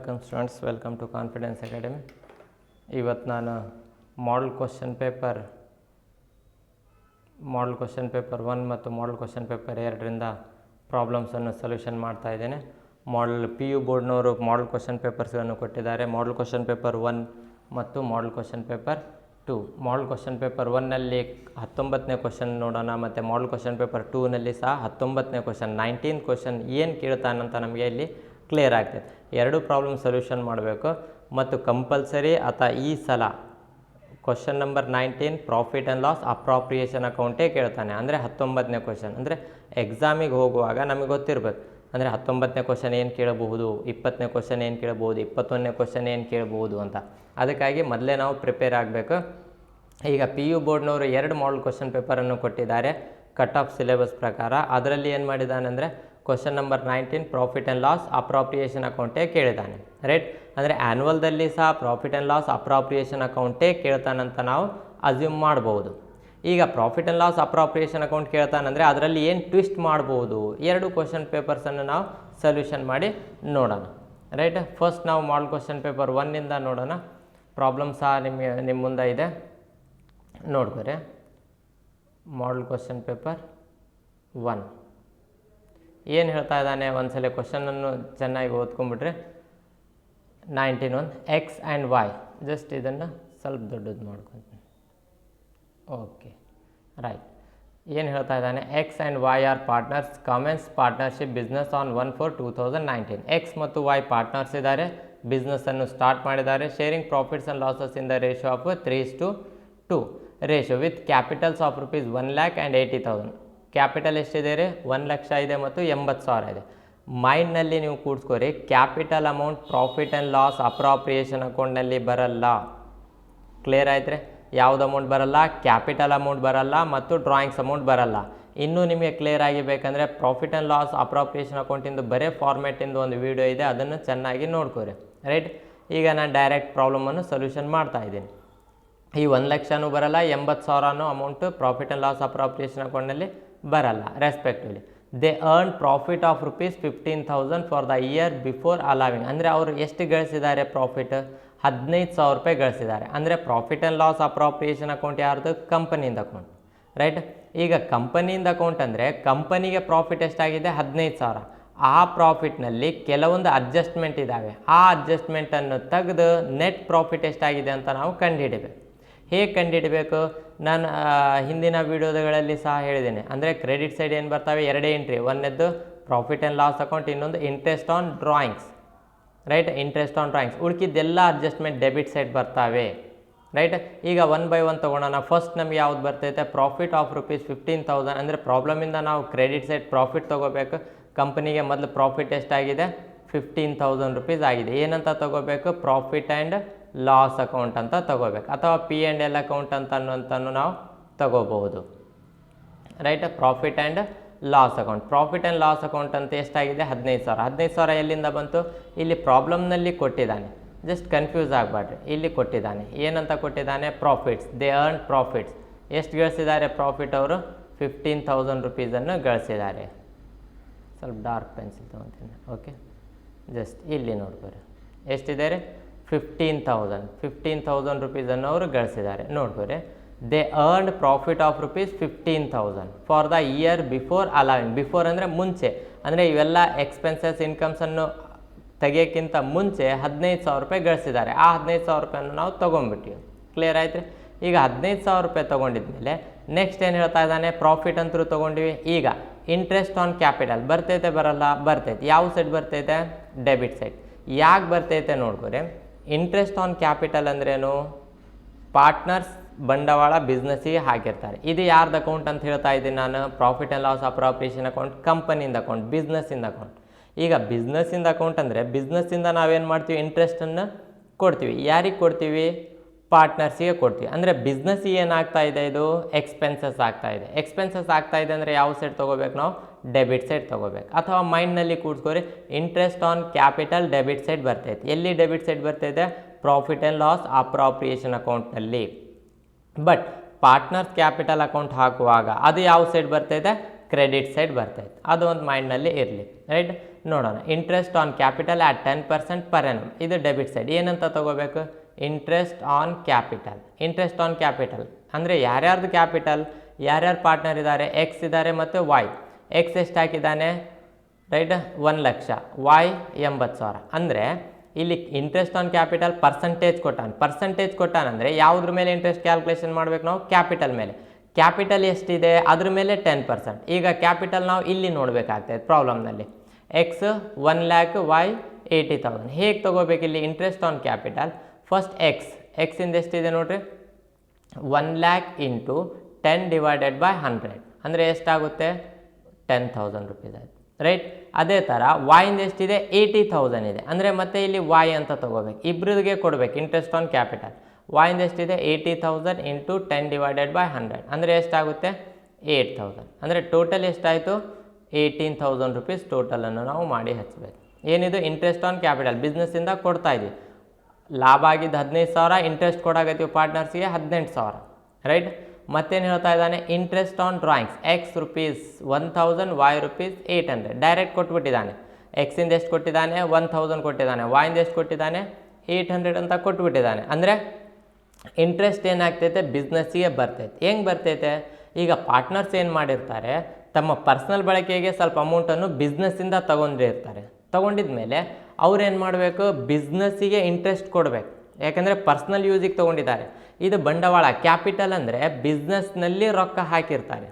Welcome students, welcome to confidence academy. ಇವತ್ತು ನಾನು model question paper 1 ಮತ್ತು ಮಾಡಲ್ ಕ್ವಶನ್ ಪೇಪರ್ 2ರಿಂದ ಪ್ರಾಬ್ಲಮ್ಸನ್ನು ಸೊಲ್ಯೂಷನ್ ಮಾಡ್ತಾ ಇದ್ದೇನೆ. ಪಿ ಯು ಬೋರ್ಡ್ನವರು ಮಾಡಲ್ ಕ್ವಶನ್ ಪೇಪರ್ಸ್ಗಳನ್ನು ಕೊಟ್ಟಿದ್ದಾರೆ. ಮಾಡಲ್ ಕ್ವಶನ್ ಪೇಪರ್ 1 ಮತ್ತು model question paper 2. Model question paper 1ನಲ್ಲಿ 19ನೇ ಕ್ವಶನ್ ನೋಡೋಣ, ಮತ್ತು ಮಾಡಲ್ ಕ್ವಶನ್ ಪೇಪರ್ 2ನಲ್ಲಿ ಸಹ 19ನೇ ಕ್ವಶನ್ 19th ಕ್ವಶನ್ ಏನು ಕೇಳ್ತಾನಂತ ನಮಗೆ ಇಲ್ಲಿ ಕ್ಲಿಯರ್ ಆಗ್ತದೆ. ಎರಡು ಪ್ರಾಬ್ಲಮ್ ಸೊಲ್ಯೂಷನ್ ಮಾಡಬೇಕು ಮತ್ತು ಕಂಪಲ್ಸರಿ ಈ ಸಲ question number 19 profit and loss appropriation ಅಕೌಂಟೇ ಕೇಳ್ತಾನೆ. ಅಂದರೆ 19ನೇ ಕ್ವಶನ್, ಅಂದರೆ ಎಕ್ಸಾಮಿಗೆ ಹೋಗುವಾಗ ನಮಗೆ ಗೊತ್ತಿರಬೇಕು, ಅಂದರೆ 19ನೇ ಕ್ವಶನ್ ಏನು ಕೇಳಬಹುದು, 20ನೇ ಕ್ವಶನ್ ಏನು ಕೇಳಬಹುದು, 21ನೇ ಕ್ವಶನ್ ಏನು ಕೇಳಬಹುದು ಅಂತ. ಅದಕ್ಕಾಗಿ ಮೊದಲೇ ನಾವು ಪ್ರಿಪೇರ್ ಆಗಬೇಕು. ಈಗ ಪಿ ಯು ಬೋರ್ಡ್ನವರು 2 ಮಾಡಲ್ ಕ್ವಶನ್ ಪೇಪರನ್ನು ಕೊಟ್ಟಿದ್ದಾರೆ ಕಟ್ ಆಫ್ ಸಿಲೆಬಸ್ ಪ್ರಕಾರ. ಅದರಲ್ಲಿ ಏನು ಮಾಡಿದ್ದಾನೆ ಅಂದರೆ question number 19 profit and loss appropriation ಅಕೌಂಟೇ ಕೇಳಿದ್ದಾನೆ, ರೈಟ್. ಅಂದರೆ ಆ್ಯನ್ಯುವಲ್ದಲ್ಲಿ ಸಹ ಪ್ರಾಫಿಟ್ ಆ್ಯಂಡ್ ಲಾಸ್ ಅಪ್ರಾಪ್ರಿಯೇಷನ್ ಅಕೌಂಟೇ ಕೇಳ್ತಾನಂತ ನಾವು ಅಸ್ಯೂಮ್ ಮಾಡ್ಬೋದು. ಈಗ profit and loss appropriation account ಕೇಳ್ತಾನಂದರೆ ಅದರಲ್ಲಿ ಏನು ಟ್ವಿಸ್ಟ್ ಮಾಡ್ಬೋದು, 2 ಕ್ವಶನ್ ಪೇಪರ್ಸನ್ನು ನಾವು ಸೊಲ್ಯೂಷನ್ ಮಾಡಿ ನೋಡೋಣ, ರೈಟ್. ಫಸ್ಟ್ ನಾವು ಮಾಡಲ್ ಕ್ವಶನ್ ಪೇಪರ್ 1ಇಂದ ನೋಡೋಣ. ಪ್ರಾಬ್ಲಮ್ ಸಹ ನಿಮ್ಮ ಮುಂದೆ ಇದೆ, ನೋಡ್ಕೊರಿ. ಮಾಡಲ್ ಕ್ವಶನ್ ಪೇಪರ್ 1 ಏನು ಹೇಳ್ತಾ ಇದ್ದಾನೆ, ಒಂದ್ಸಲ ಕ್ವಶನನ್ನು ಚೆನ್ನಾಗಿ ಓದ್ಕೊಂಡ್ಬಿಟ್ರೆ 19 ಎಕ್ಸ್ ಆ್ಯಂಡ್ ವೈ. ಜಸ್ಟ್ ಇದನ್ನು ಸ್ವಲ್ಪ ದೊಡ್ಡದು ಮಾಡ್ಕೊತೀನಿ. Okay, right. ಏನು ಹೇಳ್ತಾ ಇದ್ದಾನೆ, X and Y are partners, commence partnership business on 1/4/2019. X ಮತ್ತು ವೈ ಪಾರ್ಟ್ನರ್ಸ್ ಇದ್ದಾರೆ, ಬಿಸ್ನೆಸ್ಸನ್ನು ಸ್ಟಾರ್ಟ್ ಮಾಡಿದ್ದಾರೆ. Sharing profits and losses in the ratio of 3:2 ratio with capitals of rupees 1,80,000. Capital ಎಷ್ಟಿದೆ ರೀ, 1 ಲಕ್ಷ ಇದೆ ಮತ್ತು 80,000 ಇದೆ. ಮೈಂಡ್ನಲ್ಲಿ ನೀವು ಕೂಡಿಸ್ಕೋರಿ, capital amount profit and loss appropriation ಅಕೌಂಟ್ನಲ್ಲಿ ಬರಲ್ಲ. ಕ್ಲಿಯರ್ ಆಯ್ತು ರೀ, ಯಾವ್ದು ಅಮೌಂಟ್ ಬರಲ್ಲ, ಕ್ಯಾಪಿಟಲ್ ಅಮೌಂಟ್ ಬರಲ್ಲ ಮತ್ತು ಡ್ರಾಯಿಂಗ್ಸ್ ಅಮೌಂಟ್ ಬರಲ್ಲ. ಇನ್ನೂ ನಿಮಗೆ ಕ್ಲಿಯರ್ ಆಗಿಬೇಕಂದ್ರೆ ಪ್ರಾಫಿಟ್ ಆ್ಯಂಡ್ ಲಾಸ್ ಅಪ್ರಾಪ್ರಿಯೇಷನ್ ಅಕೌಂಟಿಂದು ಬರೇ ಫಾರ್ಮ್ಯಾಟಿಂದು ಒಂದು ವಿಡಿಯೋ ಇದೆ, ಅದನ್ನು ಚೆನ್ನಾಗಿ ನೋಡ್ಕೋರಿ, ರೈಟ್. ಈಗ ನಾನು ಡೈರೆಕ್ಟ್ ಪ್ರಾಬ್ಲಮನ್ನು ಸೊಲ್ಯೂಷನ್ ಮಾಡ್ತಾ ಇದ್ದೀನಿ. ಈ 1 ಲಕ್ಷನೂ ಬರಲ್ಲ, 80,000 amount profit and loss appropriation ಅಕೌಂಟ್ನಲ್ಲಿ ಬರಲ್ಲ respectively. They earn profit of rupees 15,000 for the year before allowing. ಅಂದರೆ ಅವರು ಎಷ್ಟು ಗಳಿಸಿದ್ದಾರೆ ಪ್ರಾಫಿಟ್, 15,000 ರೂಪಾಯಿ ಗಳಿಸಿದ್ದಾರೆ. ಅಂದರೆ profit and loss appropriation account ಯಾರ್ದು, ಕಂಪನಿಯಿಂದ ಅಕೌಂಟ್, ರೈಟ್. ಈಗ ಕಂಪನಿಯಿಂದ ಅಕೌಂಟ್ ಅಂದರೆ ಕಂಪನಿಗೆ ಪ್ರಾಫಿಟ್ ಎಷ್ಟಾಗಿದೆ, 15,000. ಆ ಪ್ರಾಫಿಟ್ನಲ್ಲಿ ಕೆಲವೊಂದು ಅಡ್ಜಸ್ಟ್ಮೆಂಟ್ ಇದ್ದಾವೆ, ಆ ಅಡ್ಜಸ್ಟ್ಮೆಂಟನ್ನು ತೆಗೆದು ನೆಟ್ ಪ್ರಾಫಿಟ್ ಎಷ್ಟಾಗಿದೆ ಅಂತ ನಾವು ಕಂಡುಹಿಡಿಬೇಕು. ಹೇಗೆ ಕಂಡುಹಿಡಬೇಕು, ನಾನು ಹಿಂದಿನ ವೀಡಿಯೋಗಳಲ್ಲಿ ಸಹ ಹೇಳಿದ್ದೇನೆ. ಅಂದರೆ ಕ್ರೆಡಿಟ್ ಸೈಡ್ ಏನು ಬರ್ತವೆ, 2 ಎಂಟ್ರಿ, ಒಂದನೇದ್ದು ಪ್ರಾಫಿಟ್ ಆ್ಯಂಡ್ ಲಾಸ್ ಅಕೌಂಟ್, ಇನ್ನೊಂದು interest on drawings, right. Interest on drawings, ಉಳ್ಕಿದ್ದೆಲ್ಲ ಅಡ್ಜಸ್ಟ್ಮೆಂಟ್ ಡೆಬಿಟ್ ಸೈಡ್ ಬರ್ತವೆ, ರೈಟ್. ಈಗ 1 by 1 ತೊಗೊಳೋಣ. ಫಸ್ಟ್ ನಮ್ಗೆ ಯಾವ್ದು ಬರ್ತೈತೆ, ಪ್ರಾಫಿಟ್ ಆಫ್ ರುಪೀಸ್ 15,000. ಅಂದರೆ ಪ್ರಾಬ್ಲಮಿಂದ ನಾವು ಕ್ರೆಡಿಟ್ ಸೈಡ್ ಪ್ರಾಫಿಟ್ ತೊಗೋಬೇಕು. ಕಂಪನಿಗೆ ಮೊದಲು ಪ್ರಾಫಿಟ್ ಎಷ್ಟಾಗಿದೆ, 15,000 ರೂಪೀಸ್ ಆಗಿದೆ. ಏನಂತ ತೊಗೋಬೇಕು, ಪ್ರಾಫಿಟ್ ಆ್ಯಂಡ್ ಲಾಸ್ ಅಕೌಂಟ್ ಅಂತ ತೊಗೋಬೇಕು, ಅಥವಾ P&L ಅಕೌಂಟ್ ಅಂತನೂ ನಾವು ತಗೋಬಹುದು, right. Profit and loss account, profit and loss account ಅಂತ ಎಷ್ಟಾಗಿದೆ, 15,000. 15,000 ಎಲ್ಲಿಂದ ಬಂತು, ಇಲ್ಲಿ ಪ್ರಾಬ್ಲಮ್ನಲ್ಲಿ ಕೊಟ್ಟಿದ್ದಾನೆ, ಜಸ್ಟ್ ಕನ್ಫ್ಯೂಸ್ ಆಗಬೇಡ್ರಿ. ಇಲ್ಲಿ ಕೊಟ್ಟಿದ್ದಾನೆ, ಏನಂತ ಕೊಟ್ಟಿದ್ದಾನೆ, ಪ್ರಾಫಿಟ್ಸ್. They earn profits. ಎಷ್ಟು ಗಳಿಸಿದ್ದಾರೆ ಪ್ರಾಫಿಟ್, ಅವರು 15,000 ರೂಪೀಸನ್ನು ಗಳಿಸಿದ್ದಾರೆ. ಸ್ವಲ್ಪ ಡಾರ್ಕ್ ಪೆನ್ಸಿಲ್ ತೊಗೊತೀನಿ, ಓಕೆ. ಜಸ್ಟ್ ಇಲ್ಲಿ ನೋಡ್ಕೊರಿ, ಎಷ್ಟಿದೆ ರೀ, 15,000 ರೂಪೀಸನ್ನು ಅವರು ಗಳಿಸಿದ್ದಾರೆ. ನೋಡ್ಕೊರಿ, they earned profit of rupees 15,000 for the year before allowing. Before ಅಂದರೆ ಮುಂಚೆ, ಅಂದರೆ ಇವೆಲ್ಲ ಎಕ್ಸ್ಪೆನ್ಸಸ್ ಇನ್ಕಮ್ಸನ್ನು ತೆಗಿಯೋಕ್ಕಿಂತ ಮುಂಚೆ 15,000 ರೂಪಾಯಿ ಗಳಿಸಿದ್ದಾರೆ. ಆ 15,000 ರೂಪಾಯನ್ನು ನಾವು ತೊಗೊಂಡ್ಬಿಟ್ಟಿವಿ. ಕ್ಲಿಯರ್ ಆಯ್ತು ರೀ. ಈಗ 15,000 ರೂಪಾಯಿ ತೊಗೊಂಡಿದ್ಮೇಲೆ ನೆಕ್ಸ್ಟ್ ಏನು ಹೇಳ್ತಾ ಇದ್ದಾನೆ, ಪ್ರಾಫಿಟ್ ಅಂತೂ ತೊಗೊಂಡಿವಿ. ಈಗ ಇಂಟ್ರೆಸ್ಟ್ ಆನ್ ಕ್ಯಾಪಿಟಲ್ ಬರ್ತೈತೆ, ಬರಲ್ಲ, ಬರ್ತೈತೆ. ಯಾವ ಸೈಡ್ ಬರ್ತೈತೆ, ಡೆಬಿಟ್ ಸೈಡ್. ಯಾಕೆ ಬರ್ತೈತೆ ನೋಡ್ಕೊರಿ, ಇಂಟ್ರೆಸ್ಟ್ ಆನ್ ಕ್ಯಾಪಿಟಲ್ ಅಂದ್ರೇನು, ಪಾರ್ಟ್ನರ್ಸ್ ಬಂಡವಾಳ ಬಿಸ್ನೆಸ್ಸಿಗೆ ಹಾಕಿರ್ತಾರೆ. ಇದು ಯಾರ್ದು ಅಕೌಂಟ್ ಅಂತ ಹೇಳ್ತಾ ಇದ್ದೀನಿ ನಾನು, profit and loss appropriation account, ಕಂಪನಿಯಿಂದ ಅಕೌಂಟ್, ಬಿಸ್ನೆಸ್ಸಿಂದ ಅಕೌಂಟ್. ಈಗ ಬಿಸ್ನೆಸ್ಸಿಂದ ಅಕೌಂಟ್ ಅಂದರೆ ಬಿಸ್ನೆಸ್ಸಿಂದ ನಾವೇನು ಮಾಡ್ತೀವಿ, ಇಂಟ್ರೆಸ್ಟನ್ನು ಕೊಡ್ತೀವಿ. ಯಾರಿಗೆ ಕೊಡ್ತೀವಿ, ಪಾರ್ಟ್ನರ್ಸಿಗೆ ಕೊಡ್ತೀವಿ. ಅಂದರೆ ಬಿಸ್ನೆಸ್ಸಿಗೆ ಏನಾಗ್ತಾ ಇದೆ, ಇದು ಎಕ್ಸ್ಪೆನ್ಸಸ್ ಆಗ್ತಾ ಇದೆ. ಎಕ್ಸ್ಪೆನ್ಸಸ್ ಆಗ್ತಾ ಇದೆ ಅಂದರೆ ಯಾವ ಸೈಡ್ ತೊಗೋಬೇಕು ನಾವು, ಡೆಬಿಟ್ ಸೈಡ್ ತೊಗೋಬೇಕು. ಅಥವಾ ಮೈಂಡ್ನಲ್ಲಿ ಕೂಡಿಸ್ಕೋರಿ, interest on capital debit side ಬರ್ತೈತೆ. ಎಲ್ಲಿ ಡೆಬಿಟ್ ಸೈಡ್ ಬರ್ತೈತೆ, ಪ್ರಾಫಿಟ್ ಆ್ಯಂಡ್ ಲಾಸ್ ಅಪ್ರಾಪ್ರಿಯೇಷನ್ ಅಕೌಂಟ್ನಲ್ಲಿ. ಬಟ್ ಪಾರ್ಟ್ನರ್ಸ್ ಕ್ಯಾಪಿಟಲ್ ಅಕೌಂಟ್ ಹಾಕುವಾಗ ಅದು ಯಾವ ಸೈಡ್ ಬರ್ತೈತೆ, ಕ್ರೆಡಿಟ್ ಸೈಡ್ ಬರ್ತೈತೆ. ಅದು ಒಂದು ಮೈಂಡ್ನಲ್ಲಿ ಇರಲಿ, ರೈಟ್. ನೋಡೋಣ, interest on capital at 10% per annum, ಇದು ಡೆಬಿಟ್ ಸೈಡ್. ಏನಂತ ತಗೋಬೇಕು? Interest on capital. Interest on capital ಅಂದರೆ ಯಾರ್ಯಾರ್ದು ಕ್ಯಾಪಿಟಲ್, ಯಾರ್ಯಾರು ಪಾರ್ಟ್ನರ್ ಇದ್ದಾರೆ, ಎಕ್ಸ್ ಇದ್ದಾರೆ ಮತ್ತು ವಾಯ್. ಎಕ್ಸ್ ಎಷ್ಟು ಹಾಕಿದ್ದಾನೆ, ರೈಟ್, 1 ಲಕ್ಷ, ವಾಯ್ 80,000. ಅಂದರೆ ಇಲ್ಲಿ ಇಂಟ್ರೆಸ್ಟ್ ಆನ್ ಕ್ಯಾಪಿಟಲ್ ಪರ್ಸಂಟೇಜ್ ಕೊಟ್ಟಾನಂದರೆ ಯಾವುದ್ರ ಮೇಲೆ ಇಂಟ್ರೆಸ್ಟ್ ಕ್ಯಾಲ್ಕುಲೇಷನ್ ಮಾಡ್ಬೇಕು ನಾವು? ಕ್ಯಾಪಿಟಲ್ ಮೇಲೆ. ಕ್ಯಾಪಿಟಲ್ ಎಷ್ಟಿದೆ ಅದ್ರ ಮೇಲೆ 10%. ಈಗ ಕ್ಯಾಪಿಟಲ್ ನಾವು ಇಲ್ಲಿ ನೋಡಬೇಕಾಗ್ತದೆ ಪ್ರಾಬ್ಲಮ್ನಲ್ಲಿ. X 1 lakh, Y 80,000. ಹೇಗೆ ತೊಗೋಬೇಕು ಇಲ್ಲಿ ಇಂಟ್ರೆಸ್ಟ್ ಆನ್ ಕ್ಯಾಪಿಟಲ್? ಫಸ್ಟ್ ಎಕ್ಸಿಂದ ಎಷ್ಟಿದೆ ನೋಡ್ರಿ, 1 ಲ್ಯಾಕ್ ಇಂಟು 10 ಡಿವೈಡೆಡ್ ಬೈ 100 ಅಂದರೆ ಎಷ್ಟಾಗುತ್ತೆ? 10,000 ರುಪೀಸ್ ಆಯಿತು, ರೈಟ್. ಅದೇ ಥರ ವಾಯಿಂದ ಎಷ್ಟಿದೆ? 80,000 ಇದೆ. ಅಂದರೆ ಮತ್ತೆ ಇಲ್ಲಿ ವಾಯ್ ಅಂತ ತೊಗೋಬೇಕು, ಇಬ್ಬರಿಗೆ ಕೊಡಬೇಕು ಇಂಟ್ರೆಸ್ಟ್ ಆನ್ ಕ್ಯಾಪಿಟಲ್. ವಾಯಿಂದ ಎಷ್ಟಿದೆ? 80,000 ಇಂಟು 10 ಡಿವೈಡೆಡ್ ಬೈ 100 ಅಂದರೆ ಎಷ್ಟಾಗುತ್ತೆ? 8,000. ಅಂದರೆ ಟೋಟಲ್ ಎಷ್ಟಾಯಿತು? 18,000 ರುಪೀಸ್ ಟೋಟಲನ್ನು ನಾವು ಮಾಡಿ ಹಚ್ಚಬೇಕು. ಏನಿದು? ಇಂಟ್ರೆಸ್ಟ್ ಆನ್ ಕ್ಯಾಪಿಟಲ್ ಬಿಸ್ನೆಸ್ಸಿಂದ ಕೊಡ್ತಾ ಇದ್ದೀವಿ. ಲಾಭ ಆಗಿದ್ದು 15,000, ಇಂಟ್ರೆಸ್ಟ್ ಕೊಡಾಕತ್ತೀವಿ ಪಾರ್ಟ್ನರ್ಸ್ಗೆ 18,000, ರೈಟ್. ಮತ್ತೇನು ಹೇಳ್ತಾ ಇದ್ದಾನೆ? Interest on drawings X rupees 1,000, Y rupees 800 direct ಕೊಟ್ಬಿಟ್ಟಿದ್ದಾನೆ. ಎಕ್ಸಿಂದ ಎಷ್ಟು ಕೊಟ್ಟಿದ್ದಾನೆ? 1,000 ಕೊಟ್ಟಿದ್ದಾನೆ. ವಾಯಿಂದ ಎಷ್ಟು ಕೊಟ್ಟಿದ್ದಾನೆ? 800 ಅಂತ ಕೊಟ್ಬಿಟ್ಟಿದ್ದಾನೆ. ಅಂದರೆ ಇಂಟ್ರೆಸ್ಟ್ ಏನಾಗ್ತೈತೆ? ಬಿಸ್ನೆಸ್ಸಿಗೆ ಬರ್ತೈತೆ. ಹೆಂಗೆ ಬರ್ತೈತೆ? ಈಗ ಪಾರ್ಟ್ನರ್ಸ್ ಏನು ಮಾಡಿರ್ತಾರೆ, ತಮ್ಮ ಪರ್ಸ್ನಲ್ ಬಳಕೆಗೆ ಸ್ವಲ್ಪ ಅಮೌಂಟನ್ನು ಬಿಸ್ನೆಸ್ಸಿಂದ ತೊಗೊಂಡಿದ ಮೇಲೆ ಅವ್ರೇನು ಮಾಡಬೇಕು? ಬಿಸ್ನೆಸ್ಸಿಗೆ ಇಂಟ್ರೆಸ್ಟ್ ಕೊಡಬೇಕು. ಯಾಕಂದರೆ ಪರ್ಸ್ನಲ್ ಯೂಸಿಗೆ ತೊಗೊಂಡಿದ್ದಾರೆ. ಇದು ಬಂಡವಾಳ, ಕ್ಯಾಪಿಟಲ್ ಅಂದರೆ ಬಿಸ್ನೆಸ್ನಲ್ಲಿ ರೊಕ್ಕ ಹಾಕಿರ್ತಾರೆ.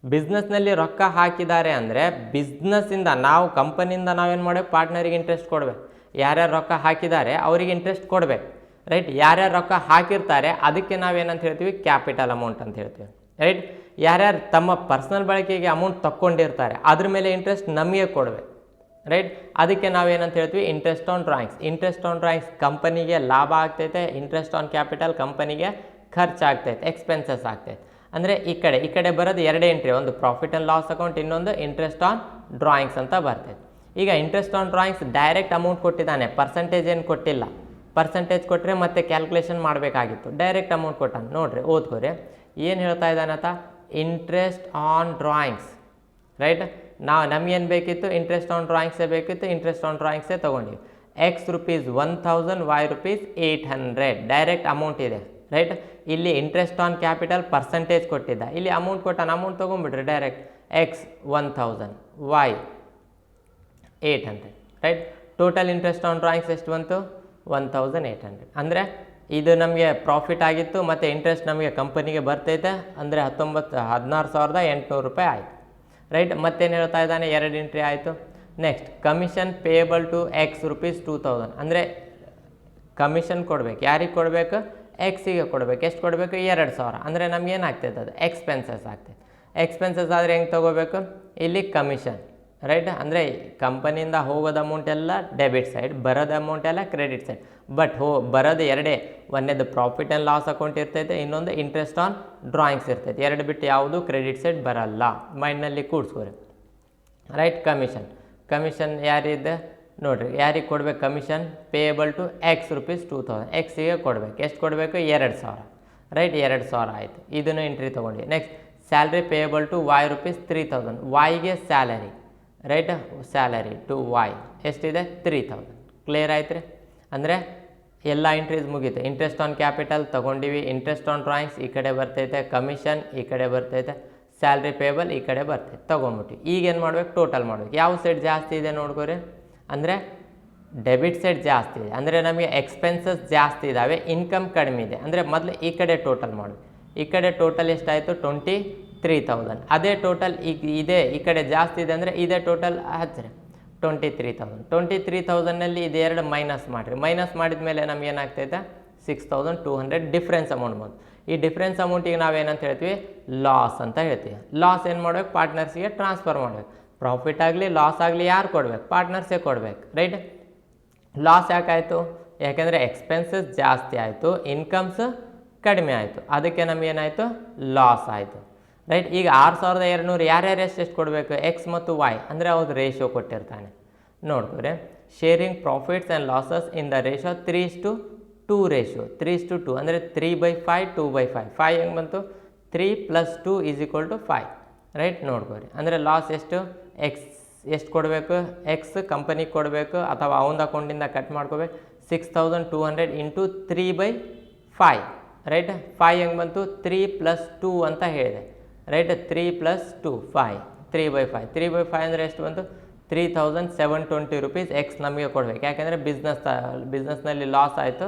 ಬಿಸ್ನೆಸ್ನಲ್ಲಿ ರೊಕ್ಕ ಹಾಕಿದ್ದಾರೆ ಅಂದರೆ ಬಿಸ್ನೆಸ್ಸಿಂದ ನಾವು ಕಂಪನಿಯಿಂದ ನಾವೇನು ಮಾಡಬೇಕು? ಪಾರ್ಟ್ನರಿಗೆ ಇಂಟ್ರೆಸ್ಟ್ ಕೊಡಬೇಕು. ಯಾರ್ಯಾರು ರೊಕ್ಕ ಹಾಕಿದ್ದಾರೆ ಅವರಿಗೆ ಇಂಟ್ರೆಸ್ಟ್ ಕೊಡಬೇಕು, ರೈಟ್. ಯಾರ್ಯಾರು ರೊಕ್ಕ ಹಾಕಿರ್ತಾರೆ ಅದಕ್ಕೆ ನಾವೇನಂತ ಹೇಳ್ತೀವಿ? ಕ್ಯಾಪಿಟಲ್ ಅಮೌಂಟ್ ಅಂತ ಹೇಳ್ತೀವಿ, ರೈಟ್. ಯಾರ್ಯಾರು ತಮ್ಮ ಪರ್ಸ್ನಲ್ ಬಳಕೆಗೆ ಅಮೌಂಟ್ ತಕ್ಕೊಂಡಿರ್ತಾರೆ ಅದ್ರ ಮೇಲೆ ಇಂಟ್ರೆಸ್ಟ್ ನಮಗೆ ಕೊಡಬೇಕು, ರೈಟ್. ಅದಕ್ಕೆ ನಾವೇನಂತ ಹೇಳ್ತೀವಿ? Interest on drawings. Interest on drawings ಕಂಪನಿಗೆ ಲಾಭ ಆಗ್ತೈತೆ, ಇಂಟ್ರೆಸ್ಟ್ ಆನ್ ಕ್ಯಾಪಿಟಲ್ ಕಂಪನಿಗೆ ಖರ್ಚಾಗ್ತೈತೆ, ಎಕ್ಸ್ಪೆನ್ಸಸ್ ಆಗ್ತೈತೆ. ಅಂದರೆ ಈ ಕಡೆ ಬರೋದು ಎರಡೇ ಎಂಟ್ರಿ, ಒಂದು ಪ್ರಾಫಿಟ್ ಆ್ಯಂಡ್ ಲಾಸ್ ಅಕೌಂಟ್, ಇನ್ನೊಂದು ಇಂಟ್ರೆಸ್ಟ್ ಆನ್ ಡ್ರಾಯಿಂಗ್ಸ್ ಅಂತ ಬರ್ತೈತೆ. ಈಗ interest on drawings direct amount ಕೊಟ್ಟಿದ್ದಾನೆ, ಪರ್ಸೆಂಟೇಜ್ ಏನು ಕೊಟ್ಟಿಲ್ಲ. ಪರ್ಸೆಂಟೇಜ್ ಕೊಟ್ಟರೆ ಮತ್ತೆ ಕ್ಯಾಲ್ಕುಲೇಷನ್ ಮಾಡಬೇಕಾಗಿತ್ತು. ಡೈರೆಕ್ಟ್ ಅಮೌಂಟ್ ಕೊಟ್ಟಾನೆ. ನೋಡಿರಿ, ಓದ್ಕೋರಿ ಏನು ಹೇಳ್ತಾ ಇದ್ದಾನಂತ? Interest on drawings, right. ನಮಗೇನು ಬೇಕಿತ್ತು? ಇಂಟ್ರೆಸ್ಟ್ ಆನ್ ಡ್ರಾಯಿಂಗ್ಸೇ ಬೇಕಿತ್ತು. ಇಂಟ್ರೆಸ್ಟ್ ಆನ್ ಡ್ರಾಯಿಂಗ್ಸೇ ತೊಗೊಂಡಿವಿ. X rupees 1,000, Y rupees 800 direct amount ಇದೆ, ರೈಟ್. ಇಲ್ಲಿ ಇಂಟ್ರೆಸ್ಟ್ ಆನ್ ಕ್ಯಾಪಿಟಲ್ ಪರ್ಸೆಂಟೇಜ್ ಕೊಟ್ಟಿದ್ದ, ಇಲ್ಲಿ ಅಮೌಂಟ್ ಕೊಟ್ಟಾನ. ಅಮೌಂಟ್ ತೊಗೊಂಡ್ಬಿಡ್ರಿ direct. X 1,000, Y 800, right. Total interest on drawings ಎಷ್ಟು ಬಂತು? 1,800. ಅಂದರೆ ಇದು ನಮಗೆ ಪ್ರಾಫಿಟ್ ಆಗಿತ್ತು ಮತ್ತು ಇಂಟ್ರೆಸ್ಟ್ ನಮಗೆ ಕಂಪನಿಗೆ ಬರ್ತೈತೆ. ಅಂದರೆ 16,800 ರೂಪಾಯಿ ಆಯಿತು, ರೈಟ್. ಮತ್ತೇನು ಹೇಳ್ತಾ ಇದ್ದಾನೆ? 2 ಎಂಟ್ರಿ ಆಯಿತು. Next commission payable to X rupees 2,000 ಅಂದರೆ ಕಮಿಷನ್ ಕೊಡಬೇಕು. ಯಾರಿಗೆ ಕೊಡಬೇಕು? ಎಕ್ಸಿಗೆ ಕೊಡಬೇಕು. ಎಷ್ಟು ಕೊಡಬೇಕು? 2,000. ಅಂದರೆ ನಮಗೇನಾಗ್ತೈತೆ? ಅದು ಎಕ್ಸ್ಪೆನ್ಸಸ್ ಆಗ್ತೈತೆ. ಎಕ್ಸ್ಪೆನ್ಸಸ್ ಆದರೆ ಹೆಂಗೆ ತೊಗೋಬೇಕು? ಇಲ್ಲಿ ಕಮಿಷನ್, ರೈಟ್. ಅಂದರೆ ಕಂಪನಿಯಿಂದ ಹೋಗೋದು ಅಮೌಂಟ್ ಎಲ್ಲ ಡೆಬಿಟ್ ಸೈಡ್, ಬರೋದು ಅಮೌಂಟ್ ಎಲ್ಲ ಕ್ರೆಡಿಟ್ ಸೈಡ್. ಬಟ್ ಬರೋದು ಎರಡೇ, ಒಂದೇದು ಪ್ರಾಫಿಟ್ ಆ್ಯಂಡ್ ಲಾಸ್ ಅಕೌಂಟ್ ಇರ್ತೈತೆ, ಇನ್ನೊಂದು ಇಂಟ್ರೆಸ್ಟ್ ಆನ್ ಡ್ರಾಯಿಂಗ್ಸ್ ಇರ್ತೈತೆ. ಎರಡು ಬಿಟ್ಟು ಯಾವುದು ಕ್ರೆಡಿಟ್ ಸೈಡ್ ಬರಲ್ಲ. ಮೈಂಡ್ನಲ್ಲಿ ಕೂಡಿಸ್ಕೋರಿ, ರೈಟ್. ಕಮಿಷನ್ ಯಾರಿದೆ ನೋಡಿರಿ, ಯಾರಿಗೆ ಕೊಡಬೇಕು commission? Payable to X rupees 2,000 ಎಕ್ಸಿಗೆ ಕೊಡಬೇಕು. ಎಷ್ಟು ಕೊಡಬೇಕು? 2,000, ರೈಟ್. 2,000 ಆಯಿತು. ಇದನ್ನು ಎಂಟ್ರಿ ತೊಗೊಂಡು. Next salary payable to Y rupees 3,000 ವಾಯ್ಗೆ salary, right. Salary to Y ಎಷ್ಟಿದೆ? 3,000. ಕ್ಲಿಯರ್ ಆಯ್ತು ರೀ? ಅಂದರೆ ಎಲ್ಲ ಎಂಟ್ರೀಸ್ ಮುಗೀತು. ಇಂಟ್ರೆಸ್ಟ್ ಆನ್ ಕ್ಯಾಪಿಟಲ್ ತೊಗೊಂಡಿವಿ, ಇಂಟ್ರೆಸ್ಟ್ ಆನ್ ಡ್ರಾಯಿಂಗ್ಸ್ ಈ ಕಡೆ ಬರ್ತೈತೆ, ಕಮಿಷನ್ ಈ ಕಡೆ ಬರ್ತೈತೆ, ಸ್ಯಾಲ್ರಿ ಪೇಬಲ್ ಈ ಕಡೆ ಬರ್ತೈತೆ, ತೊಗೊಂಬಿಟ್ಟು ಈಗೇನು ಮಾಡ್ಬೇಕು? ಟೋಟಲ್ ಮಾಡ್ಬೇಕು. ಯಾವ ಸೈಡ್ ಜಾಸ್ತಿ ಇದೆ ನೋಡ್ಕೋರಿ? ಅಂದರೆ ಡೆಬಿಟ್ ಸೈಡ್ ಜಾಸ್ತಿ ಇದೆ, ಅಂದರೆ ನಮಗೆ ಎಕ್ಸ್ಪೆನ್ಸಸ್ ಜಾಸ್ತಿ ಇದ್ದಾವೆ, ಇನ್ಕಮ್ ಕಡಿಮೆ ಇದೆ. ಅಂದರೆ ಮೊದಲು ಈ ಕಡೆ ಟೋಟಲ್ ಮಾಡಬೇಕು. ಈ ಕಡೆ ಟೋಟಲ್ ಎಷ್ಟಾಯಿತು? 23,000. ಅದೇ ಟೋಟಲ್ ಈಗ ಇದೆ, ಈ ಕಡೆ ಜಾಸ್ತಿ ಇದೆ ಅಂದರೆ ಇದೇ ಟೋಟಲ್ ಹಚ್ಚಿರಿ 23,000. 23,000ನಲ್ಲಿ ಇದೆರಡು ಮೈನಸ್ ಮಾಡಿರಿ. ಮೈನಸ್ ಮಾಡಿದ ಮೇಲೆ ನಮ್ಗೆ ಏನಾಗ್ತೈತೆ? 6,200 ಡಿಫ್ರೆನ್ಸ್ ಅಮೌಂಟ್ ಬಂತು. ಈ ಡಿಫ್ರೆನ್ಸ್ ಅಮೌಂಟಿಗೆ ನಾವೇನಂತ ಹೇಳ್ತೀವಿ? ಲಾಸ್ ಅಂತ ಹೇಳ್ತೀವಿ. ಲಾಸ್ ಏನು ಮಾಡಬೇಕು? ಪಾರ್ಟ್ನರ್ಸಿಗೆ ಟ್ರಾನ್ಸ್ಫರ್ ಮಾಡಬೇಕು. ಪ್ರಾಫಿಟ್ ಆಗಲಿ ಲಾಸ್ ಆಗಲಿ ಯಾರು ಕೊಡಬೇಕು? ಪಾರ್ಟ್ನರ್ಸೇ ಕೊಡಬೇಕು, ರೈಟ್. ಲಾಸ್ ಯಾಕಾಯಿತು? ಯಾಕೆಂದರೆ ಎಕ್ಸ್ಪೆನ್ಸಸ್ ಜಾಸ್ತಿ ಆಯಿತು, ಇನ್ಕಮ್ಸ್ ಕಡಿಮೆ ಆಯಿತು, ಅದಕ್ಕೆ ನಮಗೇನಾಯಿತು? ಲಾಸ್ ಆಯಿತು, ರೈಟ್. ಈಗ 6,200 ಯಾರ್ಯಾರು ಎಷ್ಟು ಕೊಡಬೇಕು? ಎಕ್ಸ್ ಮತ್ತು ವಾಯ್ ಅಂದರೆ ಅವ್ರದ್ದು ರೇಷಿಯೋ ಕೊಟ್ಟಿರ್ತಾನೆ. ನೋಡ್ಕೊರಿ, sharing profits and losses in the ratio 3:2 ratio. 3:2 ಅಂದರೆ 3/5 2/5. 5 ಹೆಂಗೆ ಬಂತು? 3 + 2 = 5, ರೈಟ್ ನೋಡ್ಕೋರಿ. ಅಂದರೆ ಲಾಸ್ ಎಷ್ಟು ಎಷ್ಟು ಕೊಡಬೇಕು, ಎಕ್ಸ್ ಕಂಪನಿಗೆ ಕೊಡಬೇಕು ಅಥವಾ ಅವನ ಅಕೌಂಟಿಂದ ಕಟ್ ಮಾಡ್ಕೋಬೇಕು. 6200 ಇಂಟು 3/5 ರೈಟ್. 5 ಹೆಂಗೆ ಬಂತು, 3 + 2 ಅಂತ ಹೇಳಿದೆ ರೈಟ್. 3 + 2 5 3/5 3/5 ಅಂದರೆ ಎಷ್ಟು ಬಂತು, 3720 ರೂಪೀಸ್ ಎಕ್ಸ್ ನಮಗೆ ಕೊಡಬೇಕು. ಯಾಕೆಂದರೆ ಬಿಸ್ನೆಸ್ನಲ್ಲಿ ಲಾಸ್ ಆಯಿತು,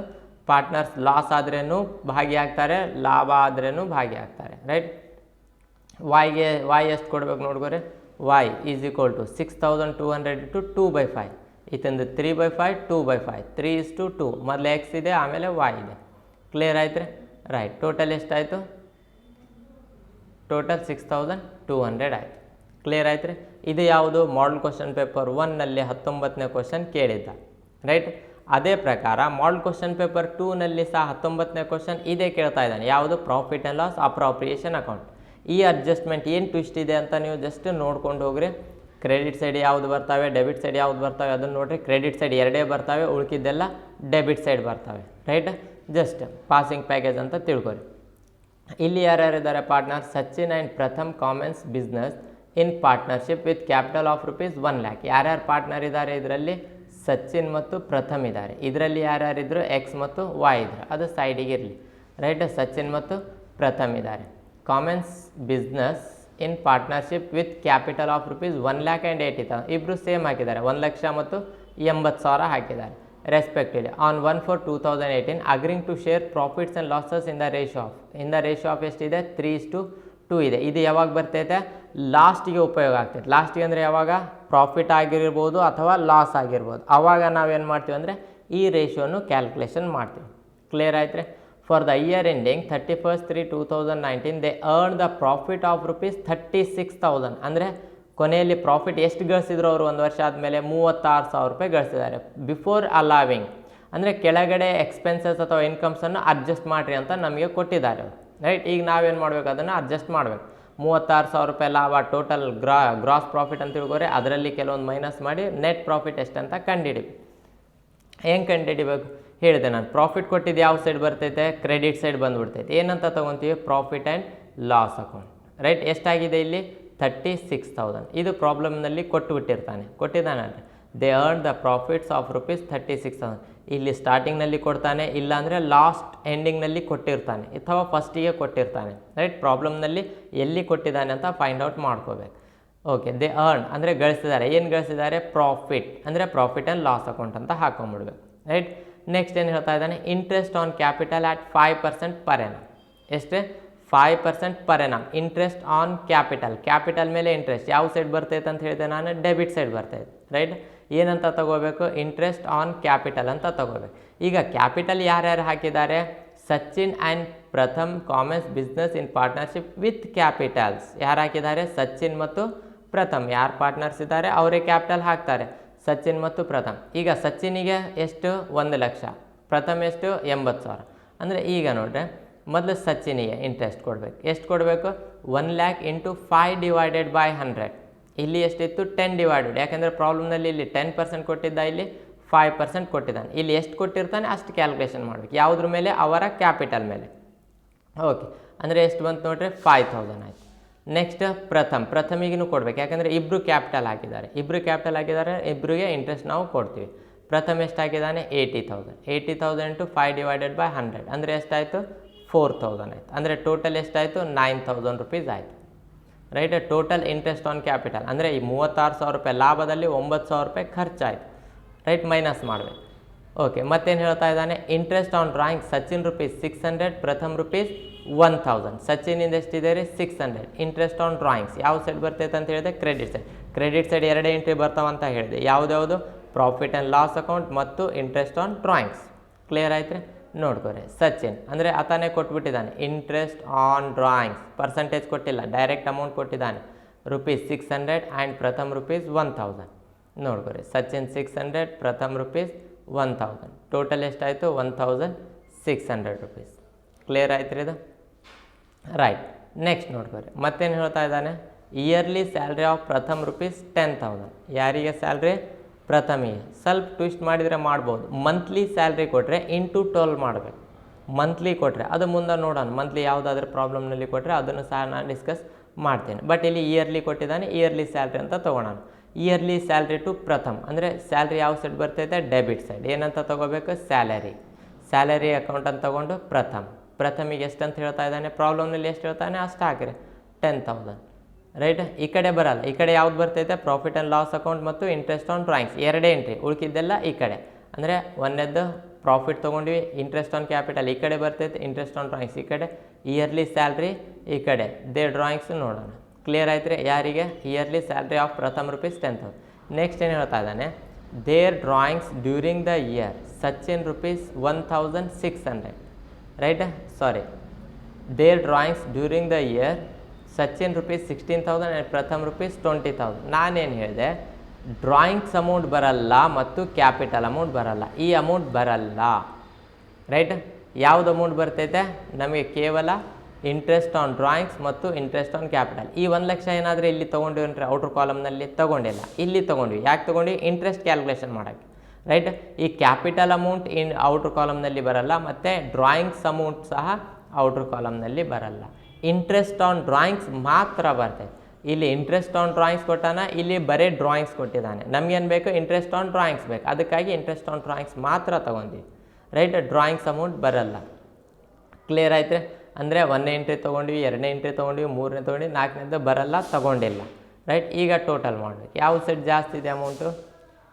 ಪಾರ್ಟ್ನರ್ಸ್ ಲಾಸ್ ಆದ್ರೂ ಭಾಗಿಯಾಗ್ತಾರೆ, ಲಾಭ ಆದ್ರೂ ಭಾಗಿಯಾಗ್ತಾರೆ ರೈಟ್. ವಾಯ್ ಎಷ್ಟು ಕೊಡ್ಬೇಕು ನೋಡ್ಕೋರಿ, y is equal to 6200 into 2/5 ಇತ್ತಂದು 3/5 2/5 3:2 ಮೊದಲು ಎಕ್ಸ್ ಇದೆ ಆಮೇಲೆ y ಇದೆ. ಕ್ಲಿಯರ್ ಆಯ್ತು ರೀ ರೈಟ್. ಟೋಟಲ್ ಎಷ್ಟಾಯಿತು, ಟೋಟಲ್ 6200 ಆಯಿತು. ಕ್ಲಿಯರ್ ಆಯ್ತು ರೀ. ಇದು ಯಾವುದು, ಮಾಡಲ್ ಕ್ವಶನ್ ಪೇಪರ್ 1ನಲ್ಲಿ 19ನೇ ಕ್ವಶನ್ ಕೇಳಿದ್ದ ರೈಟ್. ಅದೇ ಪ್ರಕಾರ ಮಾಡಲ್ ಕ್ವಶನ್ ಪೇಪರ್ 2ನಲ್ಲಿ ಸಹ 19ನೇ ಕ್ವಶನ್ ಇದೇ ಕೇಳ್ತಾ ಇದ್ದಾನೆ. ಯಾವುದು, profit and loss appropriation account. ಈ ಅಡ್ಜಸ್ಟ್ಮೆಂಟ್ ಏನು ಟ್ವಿಸ್ಟ್ ಇದೆ ಅಂತ ನೀವು ಜಸ್ಟ್ ನೋಡ್ಕೊಂಡು ಹೋಗ್ರಿ. ಕ್ರೆಡಿಟ್ ಸೈಡ್ ಯಾವುದು ಬರ್ತವೆ, ಡೆಬಿಟ್ ಸೈಡ್ ಯಾವುದು ಬರ್ತವೆ ಅದನ್ನು ನೋಡಿರಿ. ಕ್ರೆಡಿಟ್ ಸೈಡ್ ಎರಡೇ ಬರ್ತವೆ, ಉಳ್ಕಿದ್ದೆಲ್ಲ ಡೆಬಿಟ್ ಸೈಡ್ ಬರ್ತವೆ ರೈಟ್. ಜಸ್ಟ್ ಪಾಸಿಂಗ್ ಪ್ಯಾಕೇಜ್ ಅಂತ ತಿಳ್ಕೊರಿ. ಇಲ್ಲಿ ಯಾರ್ಯಾರಿದ್ದಾರೆ partner, Sachin and Pratham commence business in partnership with capital of rupees 1 lakh. ಯಾರ್ಯಾರು ಪಾರ್ಟ್ನರ್ ಇದ್ದಾರೆ ಇದರಲ್ಲಿ, ಸಚಿನ್ ಮತ್ತು ಪ್ರಥಮ್ ಇದ್ದಾರೆ. ಇದರಲ್ಲಿ ಯಾರ್ಯಾರಿದ್ರು, ಎಕ್ಸ್ ಮತ್ತು ವಾಯ್ ಇದ್ರು, ಅದು ಸೈಡಿಗೆ ಇರಲಿ ರೈಟ್. ಸಚಿನ್ ಮತ್ತು ಪ್ರಥಮ್ ಇದ್ದಾರೆ. Commence business in partnership with capital of rupees 1,80,000 ಇಬ್ಬರು ಸೇಮ್ ಹಾಕಿದ್ದಾರೆ, 1,00,000 ಮತ್ತು 80,000 ಹಾಕಿದ್ದಾರೆ respectively. On 1/4/2018 agreeing to share profits and losses in the ratio of ಎಷ್ಟಿದೆ, 3:2 ಇದೆ. ಇದು ಯಾವಾಗ ಬರ್ತೈತೆ, ಲಾಸ್ಟಿಗೆ ಉಪಯೋಗ ಆಗ್ತೈತೆ. ಲಾಸ್ಟಿಗೆ ಅಂದರೆ ಯಾವಾಗ, ಪ್ರಾಫಿಟ್ ಆಗಿರ್ಬೋದು ಅಥವಾ ಲಾಸ್ ಆಗಿರ್ಬೋದು, ಆವಾಗ ನಾವೇನು ಮಾಡ್ತೀವಿ ಅಂದರೆ ಈ ರೇಷಿಯೋನು ಕ್ಯಾಲ್ಕುಲೇಷನ್ ಮಾಡ್ತೀವಿ. ಕ್ಲಿಯರ್ ಆಯ್ತು ರೀ. For the year ending 31/3/2019 they earn the profit of rupees 36,000. ಅಂದರೆ ಕೊನೆಯಲ್ಲಿ ಪ್ರಾಫಿಟ್ ಎಷ್ಟು ಗಳಿಸಿದ್ರು ಅವರು ಒಂದು ವರ್ಷ ಆದಮೇಲೆ, 36,000 ರೂಪಾಯಿ ಗಳಿಸಿದ್ದಾರೆ. ಬಿಫೋರ್ ಅಲಾವಿಂಗ್ ಅಂದರೆ ಕೆಳಗಡೆ ಎಕ್ಸ್ಪೆನ್ಸಸ್ ಅಥವಾ ಇನ್ಕಮ್ಸನ್ನು ಅಡ್ಜಸ್ಟ್ ಮಾಡಿರಿ ಅಂತ ನಮಗೆ ಕೊಟ್ಟಿದ್ದಾರೆ ಅವರು ರೈಟ್. ಈಗ ನಾವೇನು ಮಾಡಬೇಕು, ಅದನ್ನು ಅಡ್ಜಸ್ಟ್ ಮಾಡಬೇಕು. 36,000 ರೂಪಾಯಿ ಲಾಭ ಟೋಟಲ್ ಗ್ರಾಸ್ ಪ್ರಾಫಿಟ್ ಅಂತ ತಿಳ್ಕೊರೆ, ಅದರಲ್ಲಿ ಕೆಲವೊಂದು ಮೈನಸ್ ಮಾಡಿ ನೆಟ್ ಪ್ರಾಫಿಟ್ ಎಷ್ಟಂತ ಕಂಡುಹಿಡಿಬೇಕು. ಹೆಂಗೆ ಕಂಡುಹಿಡಿಬೇಕು ಹೇಳಿದೆ ನಾನು. ಪ್ರಾಫಿಟ್ ಕೊಟ್ಟಿದ್ದು ಯಾವ ಸೈಡ್ ಬರ್ತೈತೆ, ಕ್ರೆಡಿಟ್ ಸೈಡ್ ಬಂದುಬಿಡ್ತೈತೆ. ಏನಂತ ತೊಗೊತೀವಿ, profit and loss account right. ಎಷ್ಟಾಗಿದೆ ಇಲ್ಲಿ, 36,000. ಇದು ಪ್ರಾಬ್ಲಮ್ನಲ್ಲಿ ಕೊಟ್ಟಿದ್ದಾನೆ. They earn the profits of rupees 36,000. ಇಲ್ಲಿ ಸ್ಟಾರ್ಟಿಂಗ್ನಲ್ಲಿ ಕೊಡ್ತಾನೆ, ಇಲ್ಲಾಂದರೆ ಲಾಸ್ಟ್ ಎಂಡಿಂಗ್ನಲ್ಲಿ ಕೊಟ್ಟಿರ್ತಾನೆ ಅಥವಾ ಫಸ್ಟಿಗೆ ಕೊಟ್ಟಿರ್ತಾನೆ ರೈಟ್. ಪ್ರಾಬ್ಲಮ್ನಲ್ಲಿ ಎಲ್ಲಿ ಕೊಟ್ಟಿದ್ದಾನೆ ಅಂತ ಫೈಂಡ್ ಔಟ್ ಮಾಡ್ಕೋಬೇಕು. ಓಕೆ, ದೇ ಅರ್ನ್ ಅಂದರೆ ಗಳಿಸಿದ್ದಾರೆ. ಏನು ಗಳಿಸಿದ್ದಾರೆ, ಪ್ರಾಫಿಟ್ ಅಂದರೆ ಪ್ರಾಫಿಟ್ ಆ್ಯಂಡ್ ಲಾಸ್ ಅಕೌಂಟ್ ಅಂತ ಹಾಕೊಂಡ್ಬಿಡ್ಬೇಕು ರೈಟ್. ನೆಕ್ಸ್ಟ್ ಏನು ಹೇಳ್ತಾ ಇದ್ದಾನೆ, interest on capital at 5% per annum. ಎಷ್ಟೇ, 5% per annum interest on capital ಮೇಲೆ ಇಂಟ್ರೆಸ್ಟ್ ಯಾವ ಸೈಡ್ ಬರ್ತೈತೆ ಅಂತ ಹೇಳಿದೆ ನಾನು, ಡೆಬಿಟ್ ಸೈಡ್ ಬರ್ತೈತೆ ರೈಟ್. ಏನಂತ ತಗೋಬೇಕು, ಇಂಟ್ರೆಸ್ಟ್ ಆನ್ ಕ್ಯಾಪಿಟಲ್ ಅಂತ ತಗೋಬೇಕು. ಈಗ ಕ್ಯಾಪಿಟಲ್ ಯಾರ್ಯಾರು ಹಾಕಿದ್ದಾರೆ, Sachin and Pratham commence business in partnership with capitals. ಯಾರು ಹಾಕಿದ್ದಾರೆ, ಸಚಿನ್ ಮತ್ತು ಪ್ರಥಮ್. ಯಾರು ಪಾರ್ಟ್ನರ್ಸ್ ಇದ್ದಾರೆ ಅವರೇ ಕ್ಯಾಪಿಟಲ್ ಹಾಕ್ತಾರೆ, ಸಚಿನ್ ಮತ್ತು ಪ್ರಥಮ್. ಈಗ ಸಚಿನಿಗೆ ಎಷ್ಟು, 1,00,000, ಪ್ರಥಮ್ ಎಷ್ಟು, 80,000. ಅಂದರೆ ಈಗ ನೋಡ್ರೆ ಮೊದಲು ಸಚಿನಿಗೆ ಇಂಟ್ರೆಸ್ಟ್ ಕೊಡಬೇಕು. ಎಷ್ಟು ಕೊಡಬೇಕು, 1 lakh ಇಂಟು 5/100. ಇಲ್ಲಿ ಎಷ್ಟಿತ್ತು, 10 ಡಿವೈಡೆಡ್. ಯಾಕೆಂದರೆ ಪ್ರಾಬ್ಲಮ್ನಲ್ಲಿ ಇಲ್ಲಿ 10% ಕೊಟ್ಟಿದ್ದ, ಇಲ್ಲಿ 5% ಕೊಟ್ಟಿದ್ದಾನೆ. ಇಲ್ಲಿ ಎಷ್ಟು ಕೊಟ್ಟಿರ್ತಾನೆ ಅಷ್ಟು ಕ್ಯಾಲ್ಕುಲೇಷನ್ ಮಾಡಬೇಕು. ಯಾವುದ್ರ ಮೇಲೆ, ಅವರ ಕ್ಯಾಪಿಟಲ್ ಮೇಲೆ. ಓಕೆ, ಅಂದರೆ ಎಷ್ಟು ಬಂತು ನೋಡ್ರಿ, 5,000 ಆಯಿತು. ನೆಕ್ಸ್ಟ್ ಪ್ರಥಮಿಗೂ ಕೊಡಬೇಕು. ಯಾಕಂದರೆ ಇಬ್ಬರು ಕ್ಯಾಪಿಟಲ್ ಹಾಕಿದ್ದಾರೆ, ಇಬ್ಬರಿಗೆ ಇಂಟ್ರೆಸ್ಟ್ ನಾವು ಕೊಡ್ತೀವಿ. ಪ್ರಥಮ್ ಎಷ್ಟು ಹಾಕಿದ್ದಾನೆ, 80,000 ಇಂಟು 5/100 ಅಂದರೆ ಎಷ್ಟಾಯಿತು, 4,000 ಆಯಿತು. ಅಂದರೆ ಟೋಟಲ್ ಎಷ್ಟಾಯಿತು, 9,000 ರೂಪೀಸ್ ಆಯಿತು right. Total interest on capital ಅಂದರೆ ಈ 36,000 ರೂಪಾಯಿ ಲಾಭದಲ್ಲಿ 9,000 ರೂಪಾಯಿ ಖರ್ಚಾಯಿತು ರೈಟ್, ಮೈನಸ್ ಮಾಡಬೇಕು. ಓಕೆ, ಮತ್ತೇನು ಹೇಳ್ತಾ ಇದ್ದಾನೆ, interest on drawing Sachin rupees 600, Pratham rupees 1,000. ಸಚಿನಿಂದ ಎಷ್ಟಿದೆ ರೀ, 600. ಇಂಟ್ರೆಸ್ಟ್ ಆನ್ ಡ್ರಾಯಿಂಗ್ಸ್ ಯಾವ ಸೈಡ್ ಬರ್ತೈತೆ ಅಂತ ಹೇಳಿದೆ, ಕ್ರೆಡಿಟ್ ಸೈಡ್ ಎರಡೇ ಎಂಟ್ರಿ ಬರ್ತಾವಂತ ಹೇಳಿದೆ. ಯಾವುದ್ಯಾವುದು, ಪ್ರಾಫಿಟ್ ಆ್ಯಂಡ್ ಲಾಸ್ ಅಕೌಂಟ್ ಮತ್ತು ಇಂಟ್ರೆಸ್ಟ್ ಆನ್ ಡ್ರಾಯಿಂಗ್ಸ್. ಕ್ಲಿಯರ್ ಆಯ್ತು ರೀ, ನೋಡ್ಕೊರಿ. ಸಚಿನ್ ಅಂದರೆ ಆತನೇ ಕೊಟ್ಬಿಟ್ಟಿದ್ದಾನೆ ಇಂಟ್ರೆಸ್ಟ್ ಆನ್ ಡ್ರಾಯಿಂಗ್ಸ್, ಪರ್ಸೆಂಟೇಜ್ ಕೊಟ್ಟಿಲ್ಲ, ಡೈರೆಕ್ಟ್ ಅಮೌಂಟ್ ಕೊಟ್ಟಿದ್ದಾನೆ ರೂಪೀಸ್ 600 ಆ್ಯಂಡ್ ಪ್ರಥಮ್ ರೂಪೀಸ್ 1,000. ನೋಡ್ಕೊರಿ, ಸಚಿನ್ 600, ಪ್ರಥಮ್ ರೂಪೀಸ್ 1,000. ಟೋಟಲ್ ಎಷ್ಟಾಯಿತು, 1,600 ರೂಪೀಸ್. ಕ್ಲಿಯರ್ ಆಯ್ತು ರೀ ಇದು ರೈಟ್. ನೆಕ್ಸ್ಟ್ ನೋಡ್ಕೊರಿ, ಮತ್ತೇನು ಹೇಳ್ತಾ ಇದ್ದಾನೆ, yearly salary of Pratham rupees 10,000. ಯಾರಿಗೆ ಸ್ಯಾಲ್ರಿ, ಪ್ರಥಮಿಗೆ. ಸ್ವಲ್ಪ ಟ್ವಿಸ್ಟ್ ಮಾಡಿದರೆ ಮಾಡ್ಬೋದು. ಮಂತ್ಲಿ ಸ್ಯಾಲ್ರಿ ಕೊಟ್ಟರೆ ಇಂಟು 12 ಮಾಡಬೇಕು. ಮಂತ್ಲಿ ಕೊಟ್ಟರೆ ಅದು ಮುಂದೆ ನೋಡೋಣ, ಮಂತ್ಲಿ ಯಾವುದಾದ್ರೂ ಪ್ರಾಬ್ಲಮ್ನಲ್ಲಿ ಕೊಟ್ಟರೆ ಅದನ್ನು ಸಹ ನಾನು ಡಿಸ್ಕಸ್ ಮಾಡ್ತೀನಿ. ಬಟ್ ಇಲ್ಲಿ ಇಯರ್ಲಿ ಕೊಟ್ಟಿದ್ದಾನೆ, ಇಯರ್ಲಿ ಸ್ಯಾಲ್ರಿ ಅಂತ ತೊಗೊಳೋಣ. ಇಯರ್ಲಿ ಸ್ಯಾಲ್ರಿ ಟು ಪ್ರಥಮ್ ಅಂದರೆ ಸ್ಯಾಲ್ರಿ ಯಾವ ಸೈಡ್ ಬರ್ತೈತೆ, ಡೆಬಿಟ್ ಸೈಡ್. ಏನಂತ ತೊಗೋಬೇಕು, ಸ್ಯಾಲರಿ ಅಕೌಂಟ್ ಅಂತ ತೊಗೊಂಡು ಪ್ರಥಮಿಗೆ ಎಷ್ಟು ಅಂತ ಹೇಳ್ತಾ ಇದ್ದಾನೆ, ಪ್ರಾಬ್ಲಮ್ನಲ್ಲಿ ಎಷ್ಟು ಹೇಳ್ತಾನೆ ಅಷ್ಟು ಹಾಕಿರಿ, 10,000 ರೈಟ್. ಈ ಕಡೆ ಬರಲ್ಲ, ಈ ಕಡೆ ಯಾವ್ದು ಬರ್ತೈತೆ, ಪ್ರಾಫಿಟ್ ಆ್ಯಂಡ್ ಲಾಸ್ ಅಕೌಂಟ್ ಮತ್ತು ಇಂಟ್ರೆಸ್ಟ್ ಆನ್ ಡ್ರಾಯಿಂಗ್ಸ್, ಎರಡೇ ಎಂಟ್ರಿ, ಉಳ್ಕಿದ್ದೆಲ್ಲ ಈ ಕಡೆ. ಅಂದರೆ ಒಂದೇದ್ದು ಪ್ರಾಫಿಟ್ ತೊಗೊಂಡ್ವಿ, ಇಂಟ್ರೆಸ್ಟ್ ಆನ್ ಕ್ಯಾಪಿಟಲ್ ಈ ಕಡೆ ಬರ್ತೈತೆ, ಇಂಟ್ರೆಸ್ಟ್ ಆನ್ ಡ್ರಾಯಿಂಗ್ಸ್ ಈ ಕಡೆ, ಇಯರ್ಲಿ ಸ್ಯಾಲ್ರಿ ಈ ಕಡೆ, ಡ್ರಾಯಿಂಗ್ಸ್ ನೋಡೋಣ. ಕ್ಲಿಯರ್ ಆಯ್ತು ರೀ. ಯಾರಿಗೆ, yearly salary of Pratham rupees 10,000. Next ಏನು ಹೇಳ್ತಾ ಇದ್ದಾನೆ, their drawings during the year Sachin rupees 1,600 right. Sorry, their drawings during the year Sachin rupees 16,000 and Pratham rupees 20,000. ನಾನೇನು ಹೇಳಿದೆ, ಡ್ರಾಯಿಂಗ್ಸ್ ಅಮೌಂಟ್ ಬರಲ್ಲ ಮತ್ತು ಕ್ಯಾಪಿಟಲ್ ಅಮೌಂಟ್ ಬರಲ್ಲ, ಈ ಅಮೌಂಟ್ ಬರಲ್ಲ ರೈಟ್. ಯಾವುದು ಅಮೌಂಟ್ ಬರ್ತೈತೆ ನಮಗೆ, ಕೇವಲ ಇಂಟ್ರೆಸ್ಟ್ ಆನ್ ಡ್ರಾಯಿಂಗ್ಸ್ ಮತ್ತು ಇಂಟ್ರೆಸ್ಟ್ ಆನ್ ಕ್ಯಾಪಿಟಲ್. ಈ 1,00,000 ಏನಾದರೂ ಇಲ್ಲಿ ತೊಗೊಂಡ್ವಿ ಅಂದರೆ ಔಟ್ರ್ ಕಾಲಮ್ನಲ್ಲಿ ತೊಗೊಂಡಿಲ್ಲ, ಇಲ್ಲಿ ತೊಗೊಂಡ್ವಿ. ಯಾಕೆ ತೊಗೊಂಡ್ವಿ, ಇಂಟ್ರೆಸ್ಟ್ ಕ್ಯಾಲ್ಕುಲೇಷನ್ ಮಾಡೋಕ್ಕೆ ರೈಟ್. ಈ ಕ್ಯಾಪಿಟಲ್ ಅಮೌಂಟ್ ಔಟ್ರ್ ಕಾಲಮ್ನಲ್ಲಿ ಬರಲ್ಲ ಮತ್ತು ಡ್ರಾಯಿಂಗ್ಸ್ ಅಮೌಂಟ್ ಸಹ ಔಟ್ರ್ ಕಾಲಮ್ನಲ್ಲಿ ಬರಲ್ಲ, ಇಂಟ್ರೆಸ್ಟ್ ಆನ್ ಡ್ರಾಯಿಂಗ್ಸ್ ಮಾತ್ರ ಬರ್ತೈತೆ. ಇಲ್ಲಿ ಇಂಟ್ರೆಸ್ಟ್ ಆನ್ ಡ್ರಾಯಿಂಗ್ಸ್ ಕೊಟ್ಟಾನ, ಇಲ್ಲಿ ಬರೀ ಡ್ರಾಯಿಂಗ್ಸ್ ಕೊಟ್ಟಿದ್ದಾನೆ. ನಮಗೇನು ಬೇಕು, ಇಂಟ್ರೆಸ್ಟ್ ಆನ್ ಡ್ರಾಯಿಂಗ್ಸ್ ಬೇಕು, ಅದಕ್ಕಾಗಿ ಇಂಟ್ರೆಸ್ಟ್ ಆನ್ ಡ್ರಾಯಿಂಗ್ಸ್ ಮಾತ್ರ ತೊಗೊಂಡ್ವಿ ರೈಟ್. ಡ್ರಾಯಿಂಗ್ಸ್ ಅಮೌಂಟ್ ಬರಲ್ಲ. ಕ್ಲಿಯರ್ ಆಯ್ತು ರೀ. ಅಂದರೆ 1ನೇ ಎಂಟ್ರಿ ತೊಗೊಂಡ್ವಿ, 2ನೇ ಎಂಟ್ರಿ ತೊಗೊಂಡ್ವಿ, 3ನೇ ತೊಗೊಂಡ್ವಿ, 4ನೇದು ಬರಲ್ಲ, ತೊಗೊಂಡಿಲ್ಲ ರೈಟ್. ಈಗ ಟೋಟಲ್ ಮಾಡಬೇಕು, ಯಾವ ಸೈಡ್ ಜಾಸ್ತಿ ಇದೆ ಅಮೌಂಟು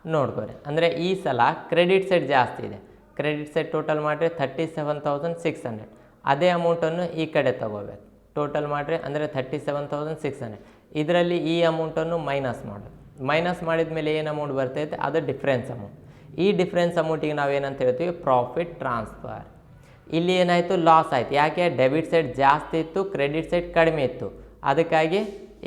ನೋಡ್ಕೊರಿ. ಅಂದರೆ ಈ ಸಲ ಕ್ರೆಡಿಟ್ ಸೈಡ್ ಜಾಸ್ತಿ ಇದೆ, ಕ್ರೆಡಿಟ್ ಸೈಡ್ ಟೋಟಲ್ ಮಾಡಿರಿ 37,600. ಅದೇ ಅಮೌಂಟನ್ನು ಈ ಕಡೆ ತೊಗೋಬೇಕು, ಟೋಟಲ್ ಮಾಡಿರಿ ಅಂದರೆ 37,600. ಇದರಲ್ಲಿ ಈ ಅಮೌಂಟನ್ನು ಮೈನಸ್ ಮಾಡಬೇಕು. ಮೈನಸ್ ಮಾಡಿದ ಮೇಲೆ ಏನು ಅಮೌಂಟ್ ಬರ್ತೈತೆ, ಅದು ಡಿಫ್ರೆನ್ಸ್ ಅಮೌಂಟ್. ಈ ಡಿಫ್ರೆನ್ಸ್ ಅಮೌಂಟಿಗೆ ನಾವೇನಂತ ಹೇಳ್ತೀವಿ, ಪ್ರಾಫಿಟ್ ಟ್ರಾನ್ಸ್ಫರ್. ಇಲ್ಲಿ ಏನಾಯಿತು, ಲಾಸ್ ಆಯಿತು. ಯಾಕೆ, ಡೆಬಿಟ್ ಸೈಡ್ ಜಾಸ್ತಿ ಇತ್ತು, ಕ್ರೆಡಿಟ್ ಸೈಡ್ ಕಡಿಮೆ ಇತ್ತು, ಅದಕ್ಕಾಗಿ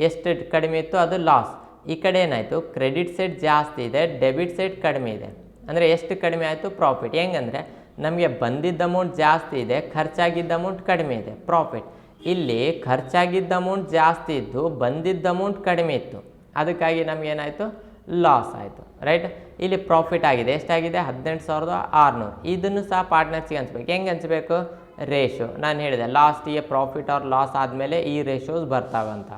ಎಷ್ಟು ಕಡಿಮೆ ಇತ್ತು ಅದು ಲಾಸ್. ಈ ಕಡೆ ಏನಾಯಿತು, ಕ್ರೆಡಿಟ್ ಸೈಡ್ ಜಾಸ್ತಿ ಇದೆ, ಡೆಬಿಟ್ ಸೈಡ್ ಕಡಿಮೆ ಇದೆ, ಅಂದರೆ ಎಷ್ಟು ಕಡಿಮೆ ಆಯಿತು, ಪ್ರಾಫಿಟ್. ಹೆಂಗಂದರೆ ನಮಗೆ ಬಂದಿದ್ದ ಅಮೌಂಟ್ ಜಾಸ್ತಿ ಇದೆ, ಖರ್ಚಾಗಿದ್ದ ಅಮೌಂಟ್ ಕಡಿಮೆ ಇದೆ, ಪ್ರಾಫಿಟ್. ಇಲ್ಲಿ ಖರ್ಚಾಗಿದ್ದ ಅಮೌಂಟ್ ಜಾಸ್ತಿ ಇದ್ದು ಬಂದಿದ್ದ ಅಮೌಂಟ್ ಕಡಿಮೆ ಇತ್ತು, ಅದಕ್ಕಾಗಿ ನಮಗೇನಾಯಿತು, ಲಾಸ್ ಆಯಿತು ರೈಟ್. ಇಲ್ಲಿ ಪ್ರಾಫಿಟ್ ಆಗಿದೆ, ಎಷ್ಟಾಗಿದೆ, 18,600. ಇದನ್ನು ಸಹ ಪಾರ್ಟ್ನರ್ಸಿಗೆ ಹಂಚ್ಬೇಕು. ಹೆಂಗೆ ಹಂಚಬೇಕು, ರೇಷೋ. ನಾನು ಹೇಳಿದೆ ಲಾಸ್ಟಿಗೆ ಪ್ರಾಫಿಟ್ ಆರ್ ಲಾಸ್ ಆದಮೇಲೆ ಈ ರೇಷೋಸ್ ಬರ್ತಾವಂತ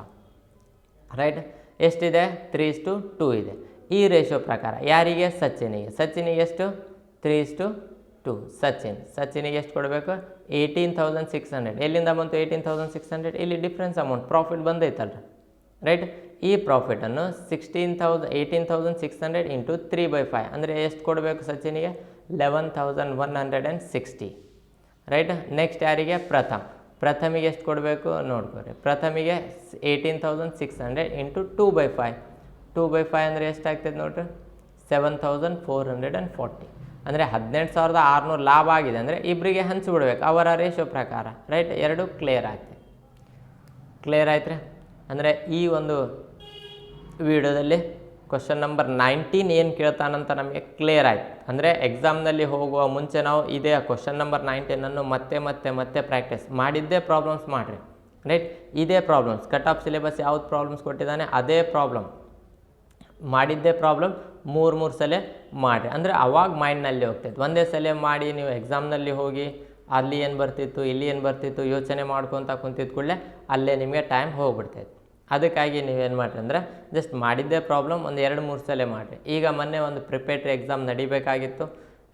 ರೈಟ್. ಎಷ್ಟಿದೆ, 3:2 ಇದೆ. ಈ ರೇಷೋ ಪ್ರಕಾರ ಯಾರಿಗೆ, ಸಚಿನಿಗೆ ಎಷ್ಟು, 3:2. ಸಚಿನಿಗೆ ಎಷ್ಟು ಕೊಡಬೇಕು, 18,600. ಎಲ್ಲಿಂದ ಬಂತು 18,600, ಇಲ್ಲಿ ಡಿಫ್ರೆನ್ಸ್ ಅಮೌಂಟ್ ಪ್ರಾಫಿಟ್ ಬಂದೈತಲ್ಲ ರೈಟ್. ಈ ಪ್ರಾಫಿಟನ್ನು 18,600 ಇಂಟು 3/5 ಅಂದರೆ ಎಷ್ಟು ಕೊಡಬೇಕು ಸಚಿನಿಗೆ, 11,160 ರೈಟ್. ನೆಕ್ಸ್ಟ್ ಯಾರಿಗೆ, ಪ್ರಥಮಿಗೆ ಎಷ್ಟು ಕೊಡಬೇಕು ನೋಡ್ಕೊರಿ. ಪ್ರಥಮಿಗೆ 18,600 ಇಂಟು 2/5. 2/5 ಅಂದರೆ ಎಷ್ಟಾಗ್ತದೆ ನೋಡ್ರಿ, 7,440. ಅಂದರೆ 18,600 ಲಾಭ ಆಗಿದೆ ಅಂದರೆ ಇಬ್ಬರಿಗೆ ಹಂಚಿಬಿಡ್ಬೇಕು ಅವರ ರೇಷೋ ಪ್ರಕಾರ ರೈಟ್. ಎರಡು ಕ್ಲಿಯರ್ ಆಯ್ತು. ಕ್ಲಿಯರ್ ಆಯ್ತು ರೀ. ಅಂದರೆ ಈ ಒಂದು ವಿಡಿಯೋದಲ್ಲಿ ಕ್ವಶನ್ ನಂಬರ್ 19 ಏನು ಕೇಳ್ತಾನಂತ ನಮಗೆ ಕ್ಲಿಯರ್ ಆಯ್ತು. ಅಂದರೆ ಎಕ್ಸಾಮ್ನಲ್ಲಿ ಹೋಗುವ ಮುಂಚೆ ನಾವು ಇದೇ ಕ್ವಶನ್ ನಂಬರ್ 19 ಮತ್ತೆ ಪ್ರಾಕ್ಟೀಸ್ ಮಾಡಿದ್ದೇ ಪ್ರಾಬ್ಲಮ್ಸ್ ಮಾಡಿರಿ ರೈಟ್. ಇದೇ ಪ್ರಾಬ್ಲಮ್ಸ್ ಕಟ್ ಆಫ್ ಸಿಲೆಬಸ್ ಯಾವ್ದು ಪ್ರಾಬ್ಲಮ್ಸ್ ಕೊಟ್ಟಿದ್ದಾನೆ ಅದೇ ಪ್ರಾಬ್ಲಮ್ ಮಾಡಿದ್ದೇ ಪ್ರಾಬ್ಲಮ್ 3 ಸಲ ಮಾಡಿರಿ. ಅಂದರೆ ಅವಾಗ ಮೈಂಡ್ನಲ್ಲಿ ಹೋಗ್ತೈತೆ. ಒಂದೇ ಸಲ ಮಾಡಿ ನೀವು ಎಕ್ಸಾಮ್ನಲ್ಲಿ ಹೋಗಿ ಅಲ್ಲಿ ಏನು ಬರ್ತಿತ್ತು ಇಲ್ಲಿ ಏನು ಬರ್ತಿತ್ತು ಯೋಚನೆ ಮಾಡ್ಕೊತ ಕುಂತಿದ್ದ ಕೂಡಲೇ ಅಲ್ಲೇ ನಿಮಗೆ ಟೈಮ್ ಹೋಗ್ಬಿಡ್ತೈತೆ. ಅದಕ್ಕಾಗಿ ನೀವೇನು ಮಾಡಿರಿ ಅಂದರೆ ಜಸ್ಟ್ ಮಾಡಿದ್ದೇ ಪ್ರಾಬ್ಲಮ್ ಒಂದು 2-3 ಸಲ ಮಾಡಿರಿ. ಈಗ ಮೊನ್ನೆ ಒಂದು ಪ್ರಿಪೇರ್ಟ್ರಿ ಎಕ್ಸಾಮ್ ನಡಿಬೇಕಾಗಿತ್ತು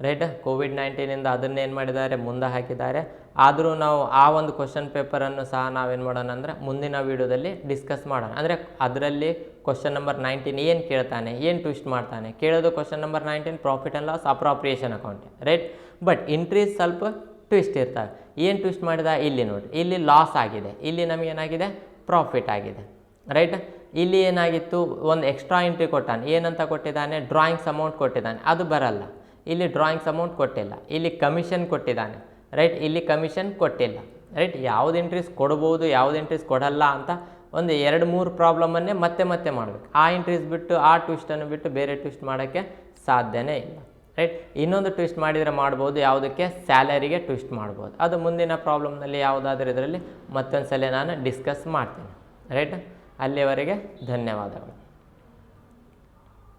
ರೈಟ್. ಕೋವಿಡ್-19ಇಂದ ಅದನ್ನೇನು ಮಾಡಿದ್ದಾರೆ ಮುಂದೆ ಹಾಕಿದ್ದಾರೆ. ಆದರೂ ನಾವು ಆ ಒಂದು ಕ್ವಶನ್ ಪೇಪರನ್ನು ಸಹ ನಾವೇನು ಮಾಡೋಣ ಅಂದರೆ ಮುಂದಿನ ವೀಡಿಯೋದಲ್ಲಿ ಡಿಸ್ಕಸ್ ಮಾಡೋಣ. ಅಂದರೆ ಅದರಲ್ಲಿ ಕ್ವಶನ್ ನಂಬರ್ 19 ಏನು ಕೇಳ್ತಾನೆ, ಏನು ಟ್ವಿಸ್ಟ್ ಮಾಡ್ತಾನೆ. ಕೇಳೋದು question number 19 profit and loss appropriation account right. But entries ಸ್ವಲ್ಪ ಟ್ವಿಸ್ಟ್ ಇರ್ತವೆ. ಏನು ಟ್ವಿಸ್ಟ್ ಮಾಡಿದ ಇಲ್ಲಿ ನೋಡಿ, ಇಲ್ಲಿ ಲಾಸ್ ಆಗಿದೆ, ಇಲ್ಲಿ ನಮಗೇನಾಗಿದೆ ಪ್ರಾಫಿಟ್ ಆಗಿದೆ ರೈಟ್. ಇಲ್ಲಿ ಏನಾಗಿತ್ತು ಒಂದು ಎಕ್ಸ್ಟ್ರಾ ಎಂಟ್ರಿ ಕೊಟ್ಟಾನೆ. ಏನಂತ ಕೊಟ್ಟಿದ್ದಾನೆ, ಡ್ರಾಯಿಂಗ್ಸ್ ಅಮೌಂಟ್ ಕೊಟ್ಟಿದ್ದಾನೆ, ಅದು ಬರಲ್ಲ. ಇಲ್ಲಿ ಡ್ರಾಯಿಂಗ್ಸ್ ಅಮೌಂಟ್ ಕೊಟ್ಟಿಲ್ಲ. ಇಲ್ಲಿ ಕಮಿಷನ್ ಕೊಟ್ಟಿದ್ದಾನೆ ರೈಟ್. ಇಲ್ಲಿ ಕಮಿಷನ್ ಕೊಟ್ಟಿಲ್ಲ ರೈಟ್. ಯಾವ್ದು ಎಂಟ್ರೀಸ್ ಕೊಡ್ಬೋದು ಯಾವ್ದು ಎಂಟ್ರೀಸ್ ಕೊಡಲ್ಲ ಅಂತ ಒಂದು 2-3 ಪ್ರಾಬ್ಲಮನ್ನೇ ಮತ್ತೆ ಮಾಡಬೇಕು. ಆ ಎಂಟ್ರೀಸ್ ಬಿಟ್ಟು ಆ ಟ್ವಿಸ್ಟನ್ನು ಬಿಟ್ಟು ಬೇರೆ ಟ್ವಿಸ್ಟ್ ಮಾಡೋಕ್ಕೆ ಸಾಧ್ಯನೇ ಇಲ್ಲ ರೈಟ್. ಇನ್ನೊಂದು ಟ್ವಿಸ್ಟ್ ಮಾಡಿದರೆ ಮಾಡ್ಬೋದು, ಯಾವುದಕ್ಕೆ ಸ್ಯಾಲರಿಗೆ ಟ್ವಿಸ್ಟ್ ಮಾಡ್ಬೋದು. ಅದು ಮುಂದಿನ ಪ್ರಾಬ್ಲಮ್ನಲ್ಲಿ ಯಾವುದಾದ್ರೂ ಇದರಲ್ಲಿ ಮತ್ತೊಂದು ಸಲ ನಾನು ಡಿಸ್ಕಸ್ ಮಾಡ್ತೀನಿ ರೈಟ್. ಅಲ್ಲಿಯವರೆಗೆ ಧನ್ಯವಾದಗಳು.